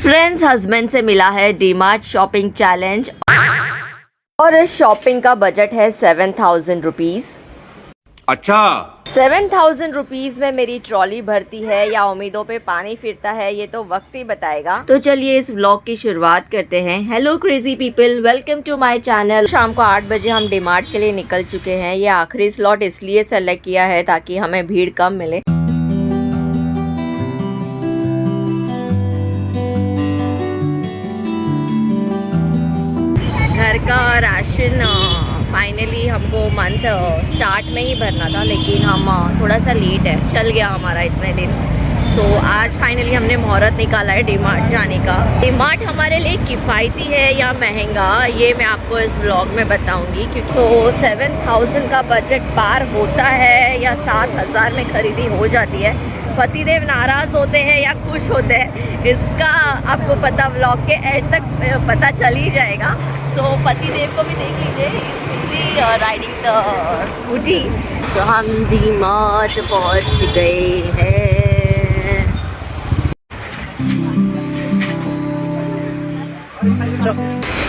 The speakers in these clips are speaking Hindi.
फ्रेंड्स हस्बैंड से मिला है डीमार्ट शॉपिंग चैलेंज और इस शॉपिंग का बजट है 7,000 रुपीज़। अच्छा 7,000 रुपीज़ में मेरी ट्रॉली भरती है या उम्मीदों पे पानी फिरता है, ये तो वक्त ही बताएगा। तो चलिए इस व्लॉग की शुरुआत करते हैं। Hello crazy people, welcome to my channel. शाम को 8 बजे हम डीमार्ट के लिए निकल चुके हैं। ये आखिरी स्लॉट इसलिए सेलेक्ट किया है ताकि हमें भीड़ कम मिले। घर का राशन फाइनली हमको मंथ स्टार्ट में ही भरना था, लेकिन हम थोड़ा सा लेट है, चल गया हमारा इतने दिन। तो आज फाइनली हमने मुहूर्त निकाला है डीमार्ट जाने का। डीमार्ट हमारे लिए किफ़ायती है या महंगा, ये मैं आपको इस व्लॉग में बताऊंगी, क्योंकि तो 7,000 का बजट पार होता है या 7,000 में खरीदी हो जाती है। पतिदेव नाराज़ होते हैं या खुश होते हैं, इसका आपको पता व्लॉग के एंड तक पता चल ही जाएगा। सो पतिदेव को भी देख लीजिए, राइडिंग द स्कूटी। सो हम डीमार्ट पहुंच गए हैं।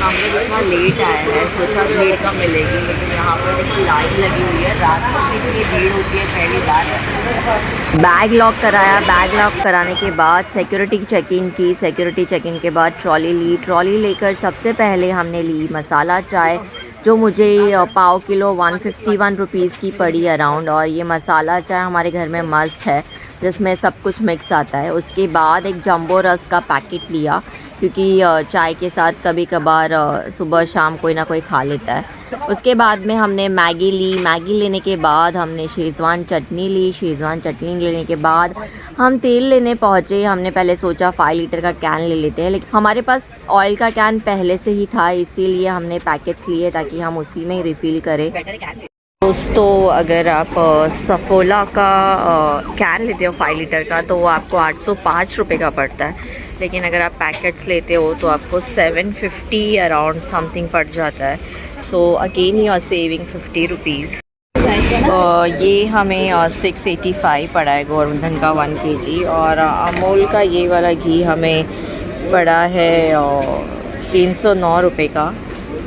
हम लोग इतना लेट आए हैं, सोचा भीड़ कम मिलेगी, लेकिन यहाँ पर देखिए लाइन लगी हुई है। रात को इतनी भीड़ होती है पहली बार। बैग लॉक कराया, बैग लॉक कराने के बाद सिक्योरिटी चेक इन की, सिक्योरिटी चेक इन के बाद ट्रॉली ली। ट्रॉली लेकर सबसे पहले हमने ली मसाला चाय, जो मुझे पाव किलो 151 रुपीज़ की पड़ी अराउंड। और ये मसाला चाय हमारे घर में मस्ट है, जिसमें सब कुछ मिक्स आता है। उसके बाद एक जंबो रस का पैकेट लिया, क्योंकि चाय के साथ कभी कभार सुबह शाम कोई ना कोई खा लेता है। उसके बाद में हमने मैगी ली। मैगी लेने के बाद हमने शेज़वान चटनी ली। शेज़वान चटनी लेने के बाद हम तेल लेने पहुँचे। हमने पहले सोचा 5 लीटर का कैन ले लेते हैं, लेकिन हमारे पास ऑयल का कैन पहले से ही था, इसीलिए हमने पैकेट्स लिए ताकि हम उसी में ही रिफ़िल करें। दोस्तों, अगर आप सफोला का कैन लेते हो 5 लीटर का, तो वो आपको 805 रुपये का पड़ता है, लेकिन अगर आप पैकेट्स लेते हो तो आपको 750 अराउंड समथिंग पड़ जाता है। So again you are saving 50 rupees. ये हमें 685 पड़ा है गोवर्धन का 1 kg, और अमूल का ये वाला घी हमें पड़ा है 309 रुपये का।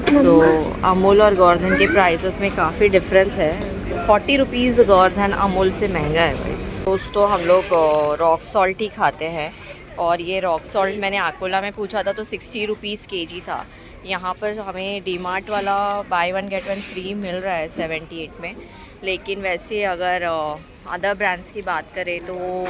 तो अमूल और गोवर्धन के प्राइसेस में काफ़ी डिफरेंस है। 40 रुपीज़ गोवर्धन अमूल से महंगा है भाई। दोस्तों, हम लोग रॉक सॉल्ट ही खाते हैं, और ये रॉक सॉल्ट मैंने आकोला में पूछा था तो 60 रुपीज़ kg था। यहाँ पर हमें डीमार्ट वाला बाय 1 गेट 1 फ्री मिल रहा है 78 में, लेकिन वैसे अगर अदर ब्रांड्स की बात करें तो वो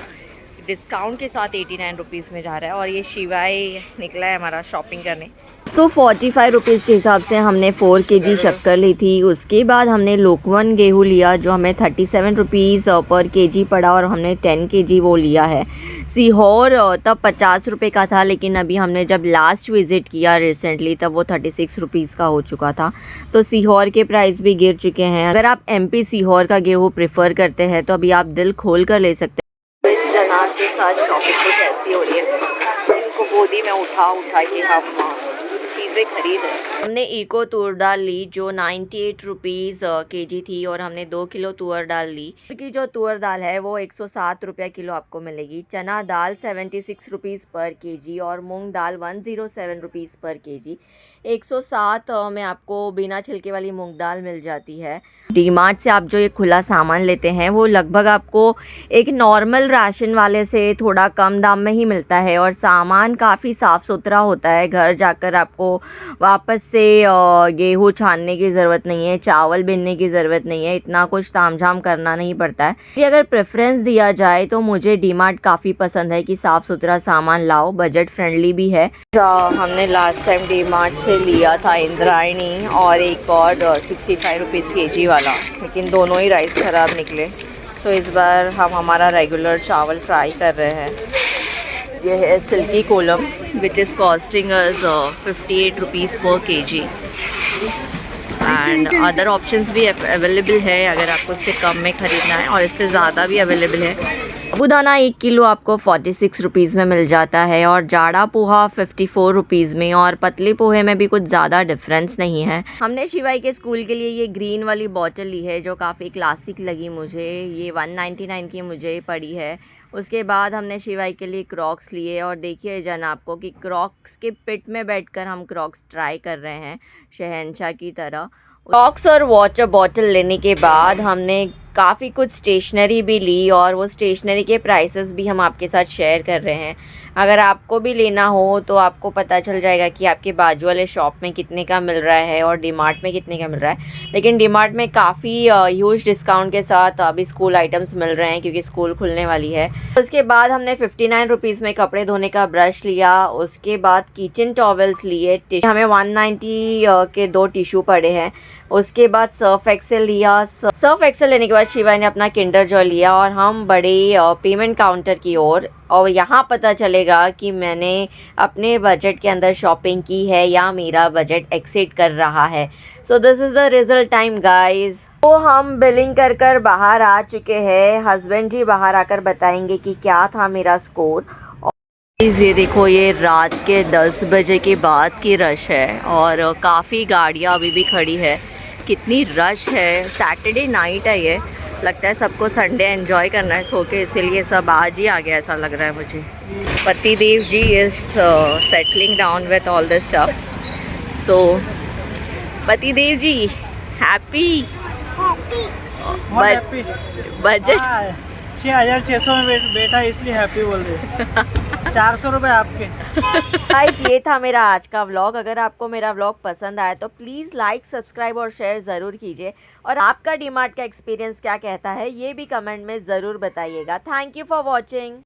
डिस्काउंट के साथ 89 रुपीज़ में जा रहा है। और ये शिवाय निकला है हमारा शॉपिंग करने। तो 45 रुपीज़ के हिसाब से हमने 4 kg शक्कर ली थी। उसके बाद हमने लोकवन गेहूँ लिया, जो हमें 37 रुपीज़ पर kg पड़ा, और हमने 10 kg वो लिया है। सीहोर तब 50 रुपये का था, लेकिन अभी हमने जब लास्ट विज़िट किया रिसेंटली तब वो 36 रुपीज़ का हो चुका था। तो सीहोर के प्राइस भी गिर चुके हैं। अगर आप MP सीहोर का गेहूँ प्रेफर करते हैं तो अभी आप दिल खोल कर ले सकते हैं। इस जनाब के साथ शॉपिंग कुछ ऐसी हो रही है, इनको गोदी में उठा के हम चीज़ें खरीद रहे। हमने इको तूर दाल ली, जो 98 रुपीज़ kg थी, और हमने 2 किलो तुअर दाल ली, क्योंकि जो तुअर दाल है वो 107 रुपये किलो आपको मिलेगी। चना दाल 76 रुपीज़ पर kg, और मूंग दाल 107 रुपीज़ पर kg। 107 में आपको बिना छिलके वाली मूंग दाल मिल जाती है। डीमार्ट से आप जो ये खुला सामान लेते हैं वो लगभग आपको एक नॉर्मल राशन वाले से थोड़ा कम दाम में ही मिलता है, और सामान काफ़ी साफ़ सुथरा होता है। घर जाकर आपको वापस से गेहूँ छानने की ज़रूरत नहीं है, चावल बीनने की ज़रूरत नहीं है, इतना कुछ तामझाम करना नहीं पड़ता है। कि अगर प्रेफरेंस दिया जाए तो मुझे डीमार्ट काफ़ी पसंद है कि साफ़ सुथरा सामान लाओ, बजट फ्रेंडली भी है। हमने लास्ट टाइम डीमार्ट से लिया था इंद्रायणी, और एक और 65 रुपीज़ kg वाला, लेकिन दोनों ही राइस ख़राब निकले। तो इस बार हम हमारा रेगुलर चावल फ्राई कर रहे हैं। ये है silky Kolam, which is costing us 58 rupees per kg, and other options भी अवेलेबल है अगर आपको इससे कम में ख़रीदना है, और इससे ज़्यादा भी अवेलेबल है। साबूदाना 1 किलो आपको 46 रुपीज़ में मिल जाता है, और जाड़ा पोहा 54 रुपीज़ में, और पतले पोहे में भी कुछ ज़्यादा डिफरेंस नहीं है। हमने शिवाई के स्कूल के लिए ये ग्रीन वाली बॉटल ली है, जो काफ़ी क्लासिक लगी मुझे। ये 199 की मुझे पड़ी है, उसके बाद हमने शिवाई के लिए क्रॉक्स लिए और देखिए जन आपको कि क्रॉक्स के पिट में बैठकर हम क्रॉक्स ट्राई कर रहे हैं शहंशाह की तरह। क्रॉक्स और वाटर बॉटल लेने के बाद हमने काफ़ी कुछ स्टेशनरी भी ली और वो स्टेशनरी के प्राइसेस भी हम आपके साथ शेयर कर रहे हैं। अगर आपको भी लेना हो तो आपको पता चल जाएगा कि आपके बाजू वाले शॉप में कितने का मिल रहा है और डीमार्ट में कितने का मिल रहा है। लेकिन डीमार्ट में काफ़ी ह्यूज डिस्काउंट के साथ अभी स्कूल आइटम्स मिल रहे हैं क्योंकि स्कूल खुलने वाली है। उसके बाद हमने 59 रुपीज़ में कपड़े धोने का ब्रश लिया। उसके बाद किचन टॉवल्स लिए, हमें 190 के 2 टिश्यू पड़े हैं। उसके बाद सर्फ एक्सेल लिया। सर्फ एक्सेल लेने के बाद शिवा ने अपना किंडर जॉय लिया और हम बड़े पेमेंट काउंटर की ओर। और यहाँ पता चलेगा कि मैंने अपने बजट के अंदर शॉपिंग की है या मेरा बजट एक्सीड कर रहा है। So this is the result time guys. तो हम बिलिंग कर कर बाहर आ चुके हैं। हस्बैंड जी बाहर आकर बताएंगे कि क्या था मेरा स्कोर। ये देखो, ये रात के 10 बजे के बाद की रश है और काफ़ी गाड़ियाँ अभी भी खड़ी है। कितनी रश है, सैटरडे नाइट है, ये लगता है सबको संडे एंजॉय करना है सो के, इसीलिए सब आज ही आ गया ऐसा लग रहा है मुझे। पति देव जी is settling down with all this stuff. So पति देव जी हैप्पी बजट 6600 में बैठा इसलिए हैप्पी बोल रहे 400 रुपये आपके। गाइस ये था मेरा आज का व्लॉग। अगर आपको मेरा व्लॉग पसंद आया तो प्लीज़ लाइक, सब्सक्राइब और शेयर ज़रूर कीजिए। और आपका डीमार्ट का एक्सपीरियंस क्या कहता है ये भी कमेंट में ज़रूर बताइएगा। Thank you for watching.